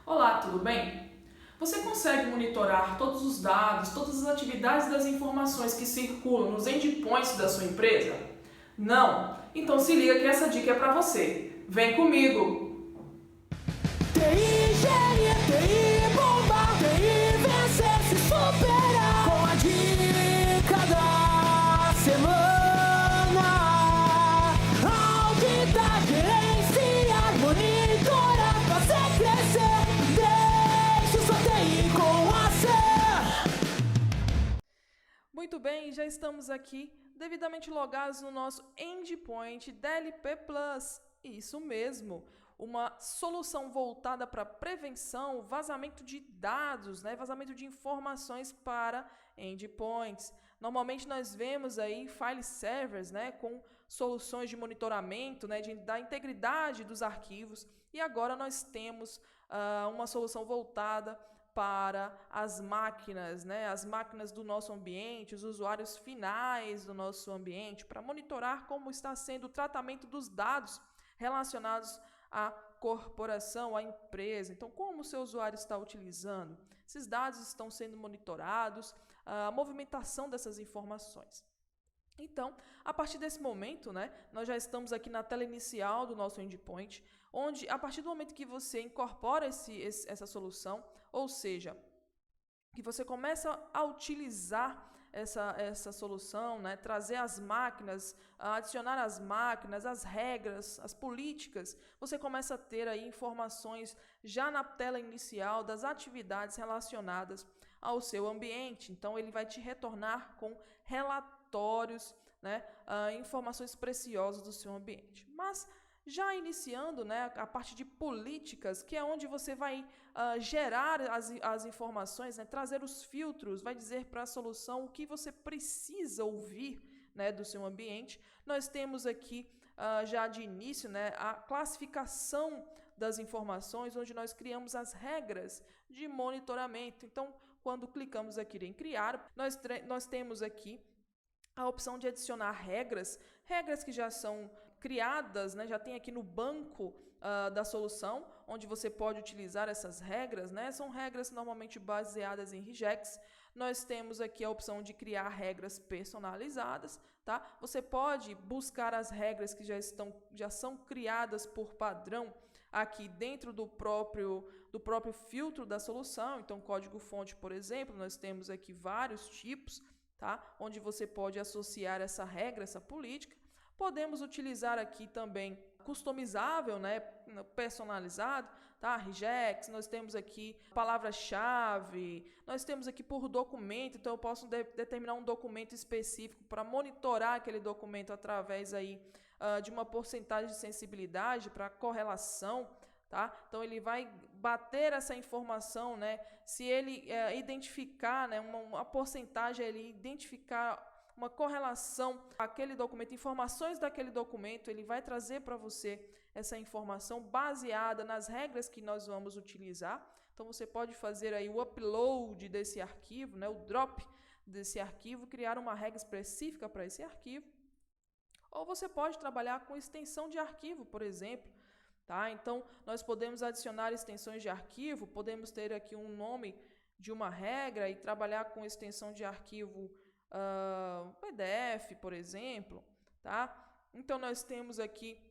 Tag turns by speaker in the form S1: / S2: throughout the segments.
S1: Olá, tudo bem? Você consegue monitorar todos os dados, todas as atividades das informações que circulam nos endpoints da sua empresa? Não? Então se liga que essa dica é para você. Vem comigo!
S2: TI, engenharia, TI, bomba, TI, vencer, se superar. Com a dica da semana. Auditar, gerenciar, monitorar, fazer crescer. Deixa sua TI com a
S3: Muito bem, já estamos aqui devidamente logados no nosso endpoint DLP Plus. Isso mesmo, uma solução voltada para prevenção, vazamento de dados, vazamento de informações para endpoints. Normalmente nós vemos aí file servers, com soluções de monitoramento, da integridade dos arquivos. E agora nós temos uma solução voltada para as máquinas do nosso ambiente, os usuários finais do nosso ambiente, para monitorar como está sendo o tratamento dos dados relacionados à corporação, à empresa. Então, como o seu usuário está utilizando? Esses dados estão sendo monitorados, a movimentação dessas informações. Então, a partir desse momento, nós já estamos aqui na tela inicial do nosso endpoint, onde, a partir do momento que você incorpora essa solução, ou seja, que você começa a utilizar essa solução, trazer as máquinas, adicionar as máquinas, as regras, as políticas, você começa a ter aí informações já na tela inicial das atividades relacionadas ao seu ambiente. Então, ele vai te retornar com relatórios, informações preciosas do seu ambiente. Mas, já iniciando a parte de políticas, que é onde você vai gerar as informações, trazer os filtros, vai dizer para a solução o que você precisa ouvir do seu ambiente. Nós temos aqui, já de início, a classificação das informações, onde nós criamos as regras de monitoramento. Então, quando clicamos aqui em criar, nós temos aqui a opção de adicionar regras que já são criadas, já tem aqui no banco da solução, onde você pode utilizar essas regras, são regras normalmente baseadas em regex. Nós temos aqui a opção de criar regras personalizadas, tá? Você pode buscar as regras que já são criadas por padrão aqui dentro do próprio filtro da solução. Então, código-fonte, por exemplo, nós temos aqui vários tipos, tá? Onde você pode associar essa regra, essa política. Podemos utilizar aqui também customizável, personalizado, tá? Regex, nós temos aqui palavra-chave, nós temos aqui por documento, então eu posso determinar um documento específico para monitorar aquele documento através aí, de uma porcentagem de sensibilidade para correlação, tá? Então ele vai bater essa informação, se ele identificar, uma porcentagem, ele identificar uma correlação àquele documento, informações daquele documento, ele vai trazer para você essa informação baseada nas regras que nós vamos utilizar. Então, você pode fazer aí o upload desse arquivo, o drop desse arquivo, criar uma regra específica para esse arquivo. Ou você pode trabalhar com extensão de arquivo, por exemplo. Tá? Então, nós podemos adicionar extensões de arquivo, podemos ter aqui um nome de uma regra e trabalhar com extensão de arquivo PDF, por exemplo, tá? Então, nós temos aqui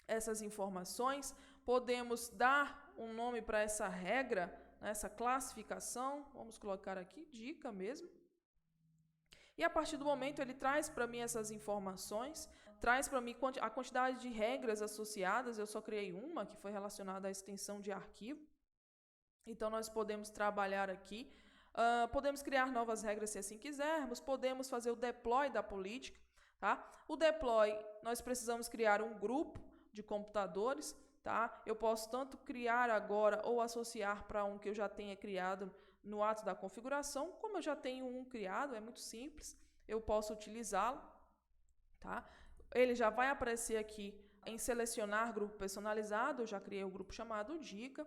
S3: essas informações, podemos dar um nome para essa regra, essa classificação, vamos colocar aqui, dica mesmo. E a partir do momento ele traz para mim essas informações, traz para mim a quantidade de regras associadas, eu só criei uma, que foi relacionada à extensão de arquivo. Então, nós podemos trabalhar aqui, podemos criar novas regras se assim quisermos, podemos fazer o deploy da política. Tá? O deploy, nós precisamos criar um grupo de computadores. Tá? Eu posso tanto criar agora ou associar para um que eu já tenha criado no ato da configuração, como eu já tenho um criado, é muito simples, eu posso utilizá-lo. Tá? Ele já vai aparecer aqui em selecionar grupo personalizado, eu já criei um grupo chamado dica.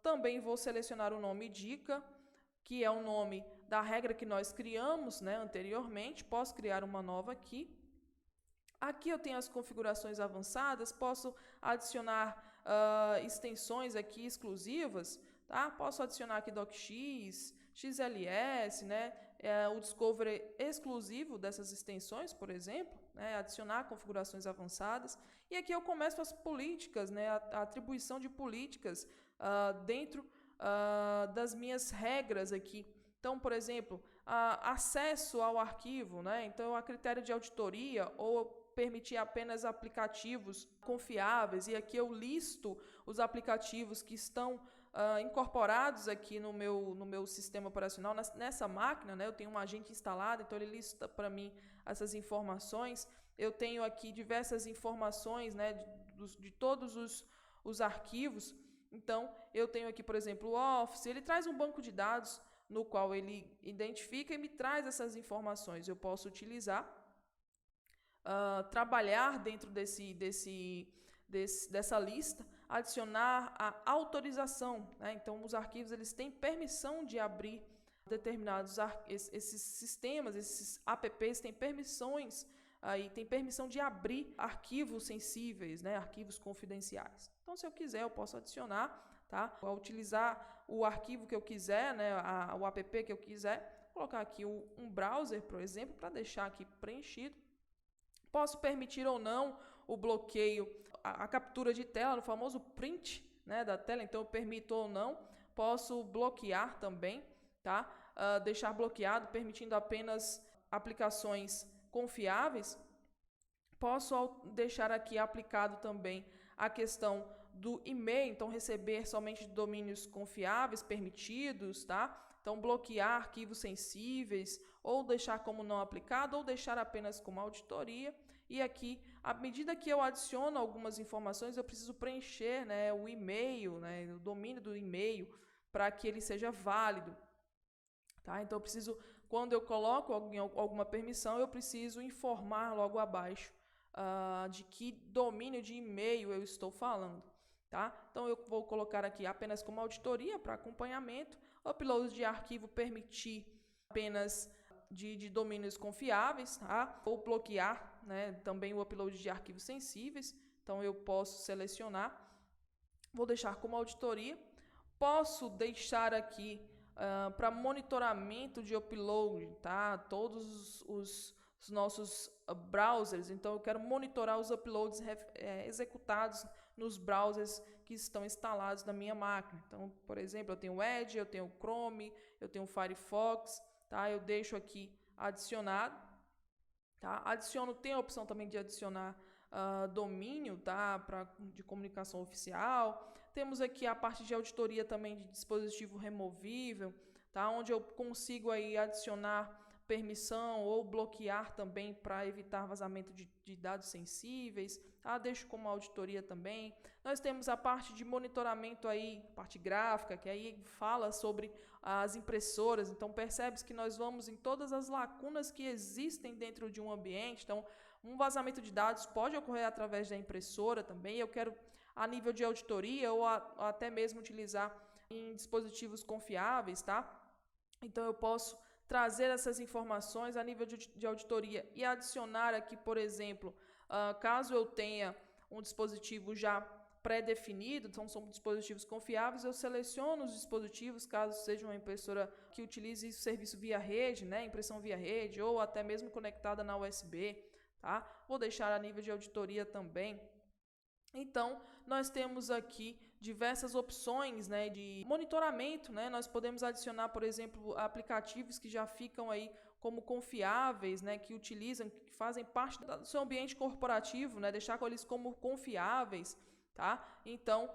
S3: Também vou selecionar o nome dica, que é o nome da regra que nós criamos anteriormente. Posso criar uma nova aqui. Aqui eu tenho as configurações avançadas, posso adicionar extensões aqui exclusivas, tá? Posso adicionar aqui DocX, XLS, né? O Discovery exclusivo dessas extensões, por exemplo, né? Adicionar configurações avançadas. E aqui eu começo as políticas, né? A atribuição de políticas dentro das minhas regras aqui. Então, por exemplo, acesso ao arquivo, né? Então, a critério de auditoria ou permitir apenas aplicativos confiáveis, e aqui eu listo os aplicativos que estão incorporados aqui no meu sistema operacional, nessa máquina, né? Eu tenho um agente instalado, então ele lista para mim essas informações. Eu tenho aqui diversas informações, né, de todos os arquivos. Então, eu tenho aqui, por exemplo, o Office, ele traz um banco de dados no qual ele identifica e me traz essas informações. Eu posso utilizar, trabalhar dentro dessa lista, adicionar a autorização, né? Então, os arquivos eles têm permissão de abrir determinados esses sistemas, esses apps têm permissões, aí tem permissão de abrir arquivos sensíveis, né? Arquivos confidenciais. Então, se eu quiser, eu posso adicionar, tá? Ao utilizar o arquivo que eu quiser, né? O app que eu quiser, colocar aqui um browser, por exemplo, para deixar aqui preenchido. Posso permitir ou não o bloqueio, a captura de tela, no famoso print, né, da tela. Então, eu permito ou não. Posso bloquear também, tá? Deixar bloqueado, permitindo apenas aplicações confiáveis. Posso deixar aqui aplicado também a questão do e-mail, então receber somente de domínios confiáveis permitidos, tá? Então, bloquear arquivos sensíveis, ou deixar como não aplicado, ou deixar apenas como auditoria. E aqui, à medida que eu adiciono algumas informações, eu preciso preencher, né, o e-mail, né, o domínio do e-mail, para que ele seja válido. Tá? Então, eu preciso, quando eu coloco alguma permissão, eu preciso informar logo abaixo de que domínio de e-mail eu estou falando. Tá? Então, eu vou colocar aqui apenas como auditoria para acompanhamento. Upload de arquivo permitir apenas de domínios confiáveis, tá? Ou bloquear, né, também o upload de arquivos sensíveis. Então, eu posso selecionar. Vou deixar como auditoria. Posso deixar aqui para monitoramento de upload, tá? Todos os nossos browsers. Então, eu quero monitorar os uploads executados nos browsers que estão instalados na minha máquina. Então, por exemplo, eu tenho o Edge, eu tenho o Chrome, eu tenho o Firefox, tá? Eu deixo aqui adicionado, tá? Tem a opção também de adicionar domínio, tá? De comunicação oficial. Temos aqui a parte de auditoria também de dispositivo removível, tá? Onde eu consigo aí adicionar permissão ou bloquear também para evitar vazamento de dados sensíveis, tá? Deixo como auditoria também. Nós temos a parte de monitoramento aí, parte gráfica, que aí fala sobre as impressoras. Então, percebe-se que nós vamos em todas as lacunas que existem dentro de um ambiente. Então, um vazamento de dados pode ocorrer através da impressora também. Eu quero, a nível de auditoria, ou até mesmo utilizar em dispositivos confiáveis, tá? Então, eu posso trazer essas informações a nível de auditoria e adicionar aqui, por exemplo, caso eu tenha um dispositivo já pré-definido, então são dispositivos confiáveis, eu seleciono os dispositivos, caso seja uma impressora que utilize serviço via rede, né, impressão via rede, ou até mesmo conectada na USB, tá? Vou deixar a nível de auditoria também. Então, nós temos aqui diversas opções, né, de monitoramento, né? Nós podemos adicionar, por exemplo, aplicativos que já ficam aí como confiáveis, né, que utilizam, que fazem parte do seu ambiente corporativo, né, deixar eles como confiáveis, tá? Então,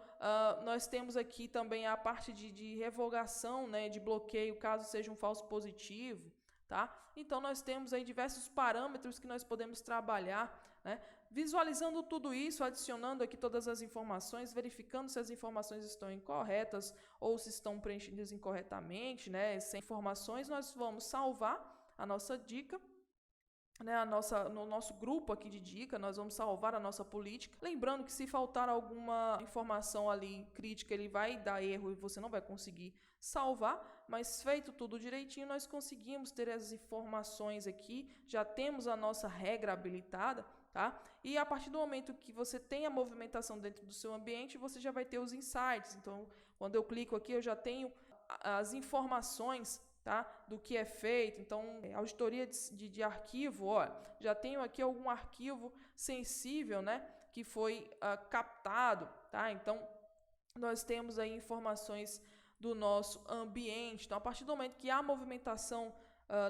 S3: nós temos aqui também a parte de revogação, né, de bloqueio, caso seja um falso positivo, tá? Então, nós temos aí diversos parâmetros que nós podemos trabalhar, né? Visualizando tudo isso, adicionando aqui todas as informações, verificando se as informações estão incorretas ou se estão preenchidas incorretamente, né? Sem informações, nós vamos salvar a nossa dica, né? No nosso grupo aqui de dica, nós vamos salvar a nossa política. Lembrando que se faltar alguma informação ali crítica, ele vai dar erro e você não vai conseguir salvar, mas feito tudo direitinho, nós conseguimos ter as informações aqui, já temos a nossa regra habilitada, tá? E a partir do momento que você tem a movimentação dentro do seu ambiente, você já vai ter os insights. Então, quando eu clico aqui, eu já tenho as informações, tá, do que é feito. Então, auditoria de arquivo, ó, já tenho aqui algum arquivo sensível, né, que foi captado, tá? Então, nós temos aí informações do nosso ambiente. Então, a partir do momento que há movimentação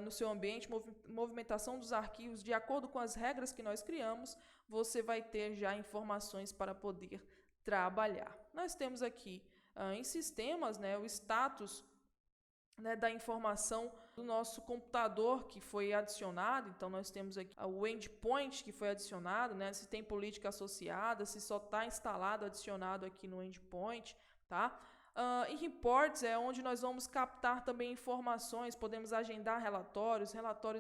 S3: no seu ambiente, movimentação dos arquivos, de acordo com as regras que nós criamos, você vai ter já informações para poder trabalhar. Nós temos aqui em sistemas, né, o status, né, da informação do nosso computador que foi adicionado. Então, nós temos aqui o endpoint que foi adicionado, né, se tem política associada, se só está instalado, adicionado aqui no endpoint, tá? Em reports é onde nós vamos captar também informações, podemos agendar relatórios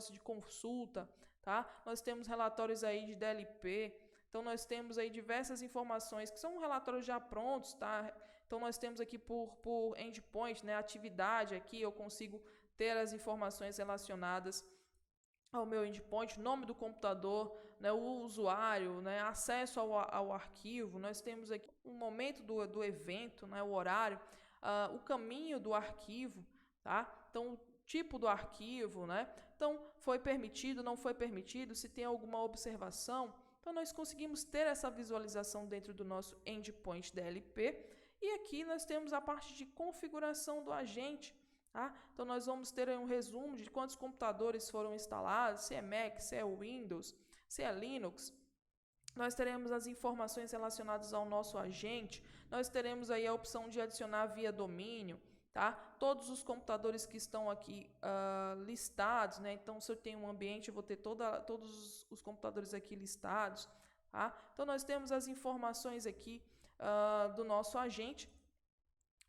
S3: de consulta, tá? Nós temos relatórios aí de DLP, então nós temos aí diversas informações que são relatórios já prontos, tá? Então nós temos aqui por endpoint, né, atividade aqui, eu consigo ter as informações relacionadas ao meu endpoint, nome do computador, né, o usuário, né, acesso ao arquivo. Nós temos aqui o momento do evento, né, o horário, o caminho do arquivo, tá? Então, o tipo do arquivo, né? Então, foi permitido, não foi permitido, se tem alguma observação. Então, nós conseguimos ter essa visualização dentro do nosso endpoint DLP. E aqui nós temos a parte de configuração do agente. Tá? Então, nós vamos ter aí um resumo de quantos computadores foram instalados, se é Mac, se é Windows, se é Linux. Nós teremos as informações relacionadas ao nosso agente. Nós teremos aí a opção de adicionar via domínio. Tá? Todos os computadores que estão aqui listados, né? Então, se eu tenho um ambiente, eu vou ter todos os computadores aqui listados. Tá? Então, nós temos as informações aqui do nosso agente,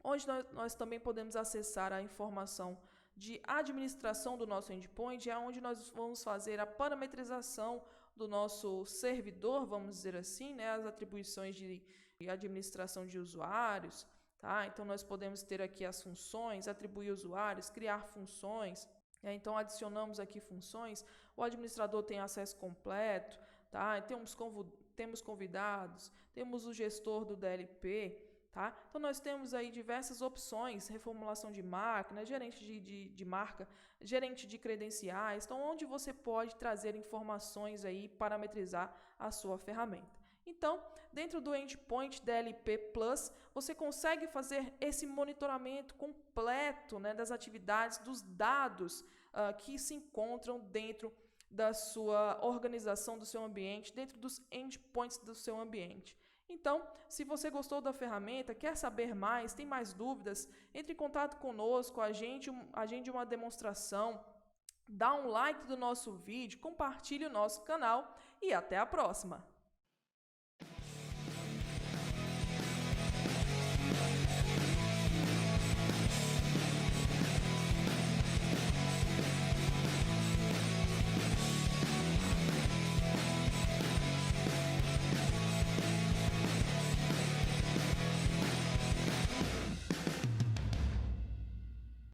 S3: onde nós também podemos acessar a informação de administração do nosso endpoint, é onde nós vamos fazer a parametrização do nosso servidor, vamos dizer assim, né, as atribuições de administração de usuários, tá? Então, nós podemos ter aqui as funções, atribuir usuários, criar funções, né? Então, adicionamos aqui funções, o administrador tem acesso completo, tá? Temos convidados, temos o gestor do DLP, tá? Então, nós temos aí diversas opções, reformulação de máquina, gerente de marca, gerente de credenciais, então onde você pode trazer informações aí, parametrizar a sua ferramenta. Então, dentro do Endpoint DLP Plus, você consegue fazer esse monitoramento completo, né, das atividades, dos dados que se encontram dentro da sua organização do seu ambiente, dentro dos endpoints do seu ambiente. Então, se você gostou da ferramenta, quer saber mais, tem mais dúvidas, entre em contato conosco, agende uma demonstração, dá um like do nosso vídeo, compartilhe o nosso canal e até a próxima!